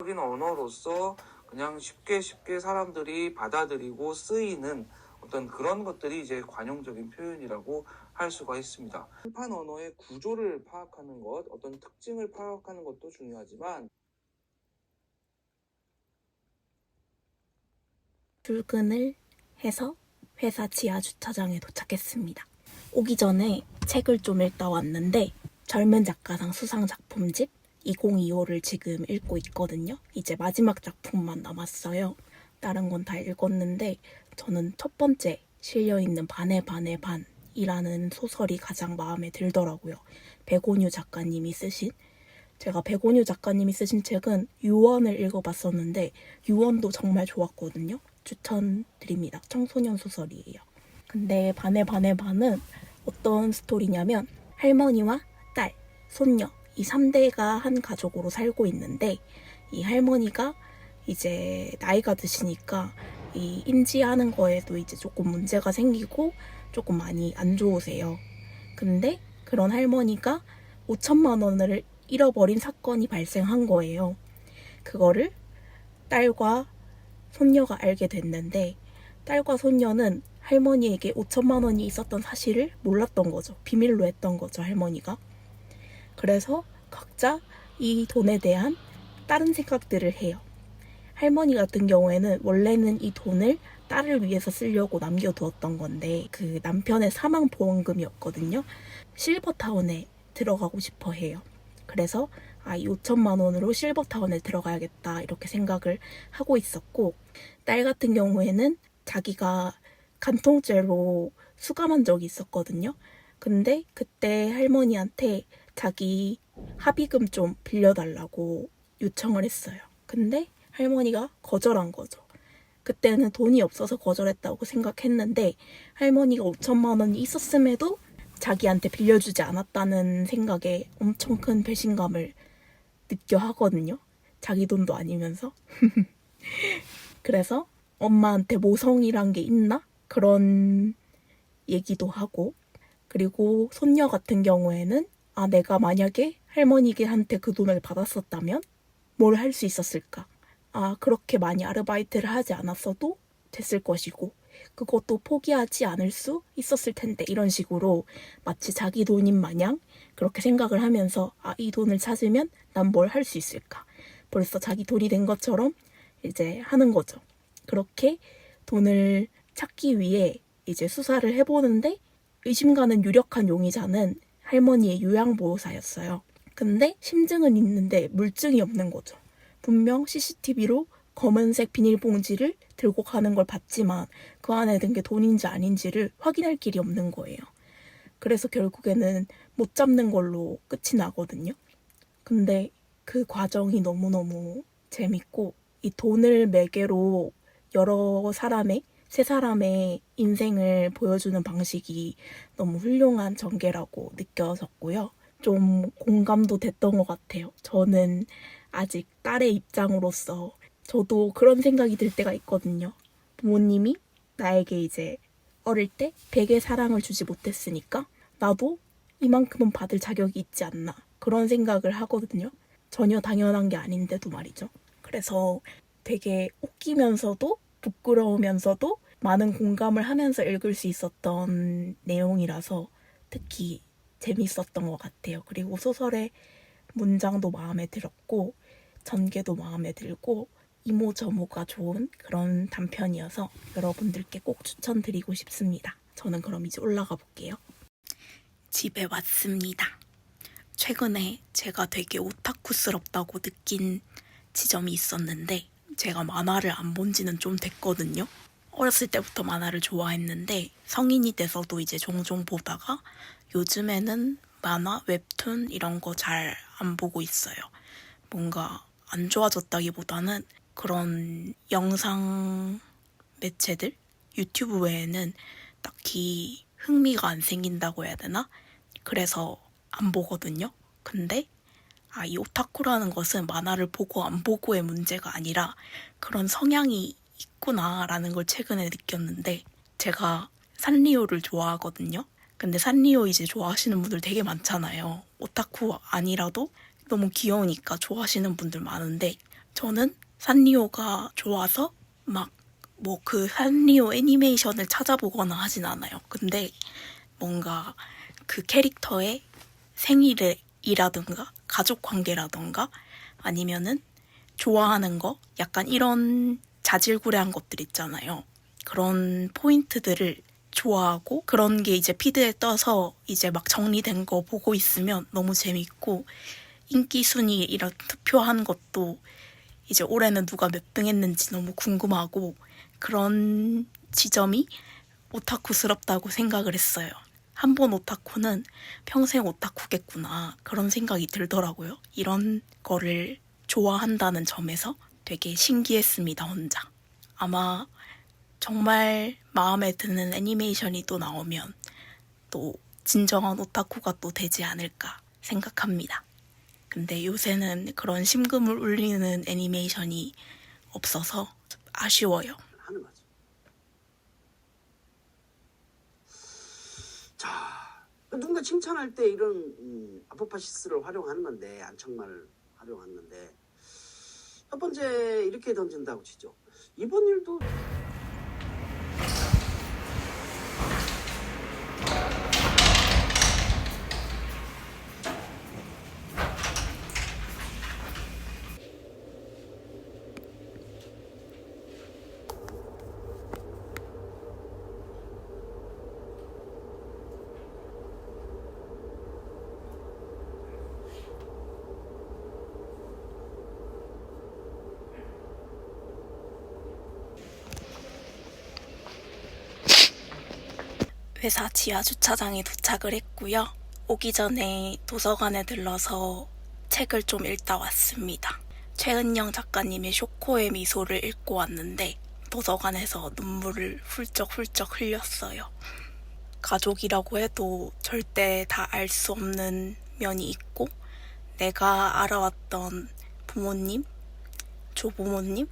일반적인 언어로서 그냥 쉽게 사람들이 받아들이고 쓰이는 어떤 그런 것들이 이제 관용적인 표현이라고 할 수가 있습니다. 한판 언어의 구조를 파악하는 것, 어떤 특징을 파악하는 것도 중요하지만 출근을 해서 회사 지하 주차장에 도착했습니다. 오기 전에 책을 좀 읽다 왔는데 젊은 작가상 수상 작품집 2025를 지금 읽고 있거든요. 이제 마지막 작품만 남았어요. 다른 건 다 읽었는데 저는 첫 번째 실려있는 반의 반이라는 소설이 가장 마음에 들더라고요. 백온유 작가님이 쓰신. 제가 백온유 작가님이 쓰신 책은 유언을 읽어봤었는데 유언도 정말 좋았거든요. 추천드립니다. 청소년 소설이에요. 근데 반의 반은 어떤 스토리냐면 할머니와 딸, 손녀 이 3대가 한 가족으로 살고 있는데 이 할머니가 이제 나이가 드시니까 이 인지하는 거에도 이제 조금 문제가 생기고 조금 많이 안 좋으세요. 근데 그런 할머니가 5천만 원을 잃어버린 사건이 발생한 거예요. 그거를 딸과 손녀가 알게 됐는데 딸과 손녀는 할머니에게 5천만 원이 있었던 사실을 몰랐던 거죠. 비밀로 했던 거죠, 할머니가. 그래서 각자 이 돈에 대한 다른 생각들을 해요. 할머니 같은 경우에는 원래는 이 돈을 딸을 위해서 쓰려고 남겨두었던 건데 그 남편의 사망보험금이었거든요. 실버타운에 들어가고 싶어 해요. 그래서 이 5천만 원으로 실버타운에 들어가야겠다 이렇게 생각을 하고 있었고 딸 같은 경우에는 자기가 간통죄로 수감한 적이 있었거든요. 근데 그때 할머니한테 자기 합의금 좀 빌려달라고 요청을 했어요. 근데 할머니가 거절한 거죠. 그때는 돈이 없어서 거절했다고 생각했는데 할머니가 5천만 원이 있었음에도 자기한테 빌려주지 않았다는 생각에 엄청 큰 배신감을 느껴 하거든요. 자기 돈도 아니면서. 그래서 엄마한테 모성이란 게 있나? 그런 얘기도 하고 그리고 손녀 같은 경우에는 내가 만약에 할머니한테 그 돈을 받았었다면 뭘 할 수 있었을까? 그렇게 많이 아르바이트를 하지 않았어도 됐을 것이고 그것도 포기하지 않을 수 있었을 텐데 이런 식으로 마치 자기 돈인 마냥 그렇게 생각을 하면서 이 돈을 찾으면 난 뭘 할 수 있을까? 벌써 자기 돈이 된 것처럼 이제 하는 거죠. 그렇게 돈을 찾기 위해 이제 수사를 해보는데 의심 가는 유력한 용의자는 할머니의 요양보호사였어요. 근데 심증은 있는데 물증이 없는 거죠. 분명 CCTV로 검은색 비닐봉지를 들고 가는 걸 봤지만 그 안에 든 게 돈인지 아닌지를 확인할 길이 없는 거예요. 그래서 결국에는 못 잡는 걸로 끝이 나거든요. 근데 그 과정이 너무너무 재밌고 이 돈을 매개로 여러 사람의 세 사람의 인생을 보여주는 방식이 너무 훌륭한 전개라고 느껴졌고요. 좀 공감도 됐던 것 같아요. 저는 아직 딸의 입장으로서 저도 그런 생각이 들 때가 있거든요. 부모님이 나에게 이제 어릴 때 100의 사랑을 주지 못했으니까 나도 이만큼은 받을 자격이 있지 않나 그런 생각을 하거든요. 전혀 당연한 게 아닌데도 말이죠. 그래서 되게 웃기면서도 부끄러우면서도 많은 공감을 하면서 읽을 수 있었던 내용이라서 특히 재밌었던 것 같아요. 그리고 소설의 문장도 마음에 들었고 전개도 마음에 들고 이모저모가 좋은 그런 단편이어서 여러분들께 꼭 추천드리고 싶습니다. 저는 그럼 이제 올라가 볼게요. 집에 왔습니다. 최근에 제가 되게 오타쿠스럽다고 느낀 지점이 있었는데 제가 만화를 안 본 지는 좀 됐거든요. 어렸을 때부터 만화를 좋아했는데 성인이 돼서도 이제 종종 보다가 요즘에는 만화, 웹툰 이런 거 잘 안 보고 있어요. 뭔가 안 좋아졌다기보다는 그런 영상 매체들, 유튜브 외에는 딱히 흥미가 안 생긴다고 해야 되나? 그래서 안 보거든요. 근데 이 오타쿠라는 것은 만화를 보고 안 보고의 문제가 아니라 그런 성향이 있구나라는 걸 최근에 느꼈는데 제가 산리오를 좋아하거든요. 근데 산리오 이제 좋아하시는 분들 되게 많잖아요. 오타쿠 아니라도 너무 귀여우니까 좋아하시는 분들 많은데 저는 산리오가 좋아서 막 뭐 그 산리오 애니메이션을 찾아보거나 하진 않아요. 근데 뭔가 그 캐릭터의 생일이라든가 가족 관계라든가 아니면은 좋아하는 거 약간 이런 자질구레한 것들 있잖아요. 그런 포인트들을 좋아하고 그런 게 이제 피드에 떠서 이제 막 정리된 거 보고 있으면 너무 재밌고 인기 순위 이런 투표한 것도 이제 올해는 누가 몇 등 했는지 너무 궁금하고 그런 지점이 오타쿠스럽다고 생각을 했어요. 한 번 오타쿠는 평생 오타쿠겠구나 그런 생각이 들더라고요. 이런 거를 좋아한다는 점에서 되게 신기했습니다, 혼자. 아마 정말 마음에 드는 애니메이션이 또 나오면 또 진정한 오타쿠가 또 되지 않을까 생각합니다. 근데 요새는 그런 심금을 울리는 애니메이션이 없어서 아쉬워요. 하는 거죠. 자, 누군가 칭찬할 때 이런 아포파시스를 활용하는 건데, 안청말을 활용하는 건데, 첫 번째 이렇게 던진다고 치죠. 이번 일도 회사 지하 주차장에 도착을 했고요. 오기 전에 도서관에 들러서 책을 좀 읽다 왔습니다. 최은영 작가님의 쇼코의 미소를 읽고 왔는데 도서관에서 눈물을 훌쩍훌쩍 흘렸어요. 가족이라고 해도 절대 다 알 수 없는 면이 있고 내가 알아왔던 부모님, 조부모님의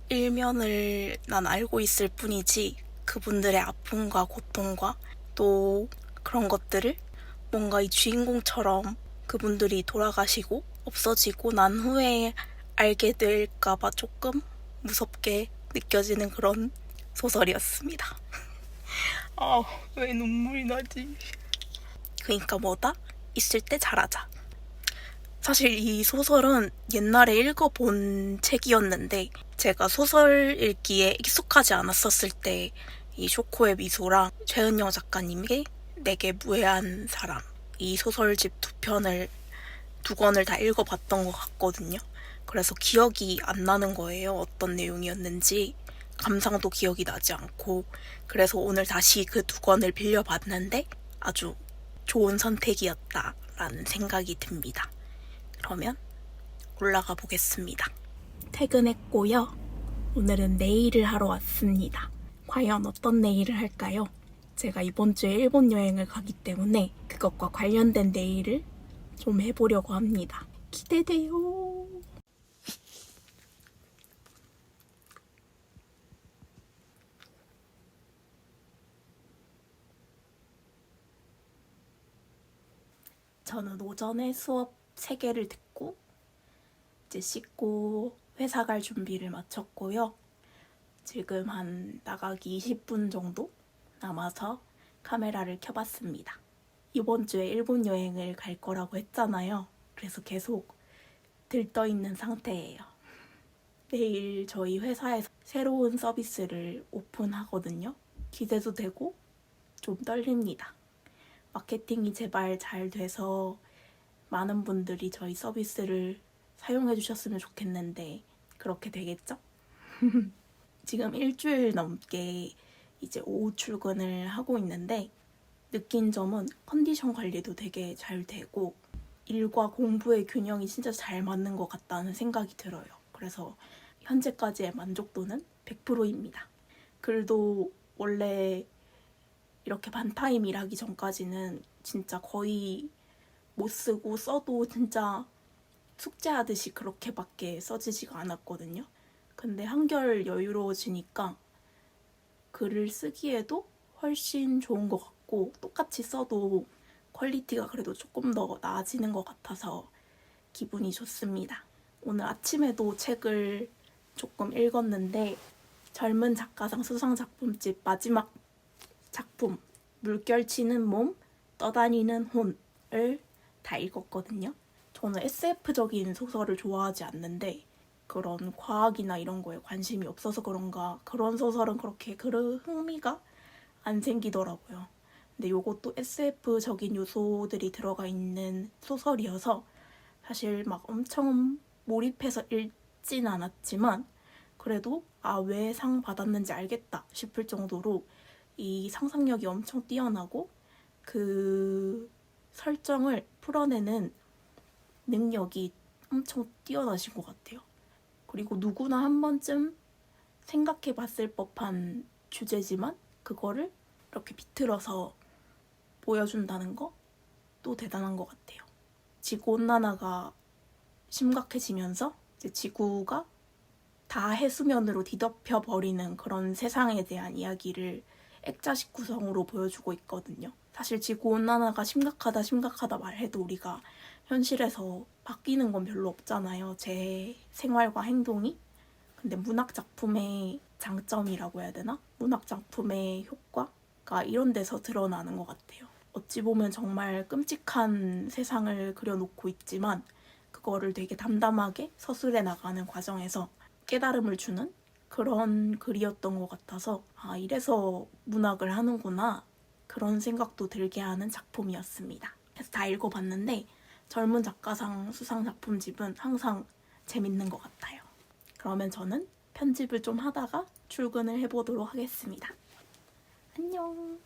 일면을 난 알고 있을 뿐이지 그분들의 아픔과 고통과 또 그런 것들을 뭔가 이 주인공처럼 그분들이 돌아가시고 없어지고 난 후에 알게 될까봐 조금 무섭게 느껴지는 그런 소설이었습니다. 아, 왜 눈물이 나지? 그러니까 뭐다? 있을 때 잘하자. 사실 이 소설은 옛날에 읽어본 책이었는데 제가 소설 읽기에 익숙하지 않았었을 때 이 쇼코의 미소랑 최은영 작가님의 내게 무해한 사람 이 소설집 두 권을 다 읽어봤던 것 같거든요. 그래서 기억이 안 나는 거예요. 어떤 내용이었는지 감상도 기억이 나지 않고 그래서 오늘 다시 그 두 권을 빌려봤는데 아주 좋은 선택이었다라는 생각이 듭니다. 그러면 올라가 보겠습니다. 퇴근했고요. 오늘은 네일을 하러 왔습니다. 과연 어떤 네일을 할까요? 제가 이번 주에 일본 여행을 가기 때문에 그것과 관련된 네일을 좀 해보려고 합니다. 기대돼요. 저는 오전에 수업 3개를 듣고 이제 씻고 회사 갈 준비를 마쳤고요. 지금 한 나가기 20분 정도 남아서 카메라를 켜봤습니다. 이번 주에 일본 여행을 갈 거라고 했잖아요. 그래서 계속 들떠있는 상태예요. 내일 저희 회사에서 새로운 서비스를 오픈하거든요. 기대도 되고 좀 떨립니다. 마케팅이 제발 잘 돼서 많은 분들이 저희 서비스를 사용해 주셨으면 좋겠는데 그렇게 되겠죠? 지금 일주일 넘게 이제 오후 출근을 하고 있는데 느낀 점은 컨디션 관리도 되게 잘 되고 일과 공부의 균형이 진짜 잘 맞는 것 같다는 생각이 들어요. 그래서 현재까지의 만족도는 100%입니다. 글도 원래 이렇게 반타임 일하기 전까지는 진짜 거의 못 쓰고 써도 진짜 숙제하듯이 그렇게밖에 써지지가 않았거든요. 근데 한결 여유로워지니까 글을 쓰기에도 훨씬 좋은 것 같고 똑같이 써도 퀄리티가 그래도 조금 더 나아지는 것 같아서 기분이 좋습니다. 오늘 아침에도 책을 조금 읽었는데 젊은 작가상 수상작품집 마지막 작품 물결치는 몸, 떠다니는 혼을 다 읽었거든요. 저는 SF적인 소설을 좋아하지 않는데 그런 과학이나 이런 거에 관심이 없어서 그런가 그런 소설은 그렇게 흥미가 안 생기더라고요. 근데 요것도 SF적인 요소들이 들어가 있는 소설이어서 사실 막 엄청 몰입해서 읽진 않았지만 그래도 왜 상 받았는지 알겠다 싶을 정도로 이 상상력이 엄청 뛰어나고 그 설정을 풀어내는 능력이 엄청 뛰어나신 것 같아요. 그리고 누구나 한 번쯤 생각해 봤을 법한 주제지만 그거를 이렇게 비틀어서 보여준다는 거 또 대단한 것 같아요. 지구온난화가 심각해지면서 이제 지구가 다 해수면으로 뒤덮여 버리는 그런 세상에 대한 이야기를 액자식 구성으로 보여주고 있거든요. 사실 지구온난화가 심각하다 말해도 우리가 현실에서 바뀌는 건 별로 없잖아요. 제 생활과 행동이. 근데 문학 작품의 장점이라고 해야 되나? 문학 작품의 효과가 이런 데서 드러나는 것 같아요. 어찌 보면 정말 끔찍한 세상을 그려놓고 있지만 그거를 되게 담담하게 서술해 나가는 과정에서 깨달음을 주는 그런 글이었던 것 같아서 이래서 문학을 하는구나 그런 생각도 들게 하는 작품이었습니다. 그래서 다 읽어봤는데 젊은 작가상 수상작품집은 항상 재밌는 것 같아요. 그러면 저는 편집을 좀 하다가 출근을 해보도록 하겠습니다. 안녕.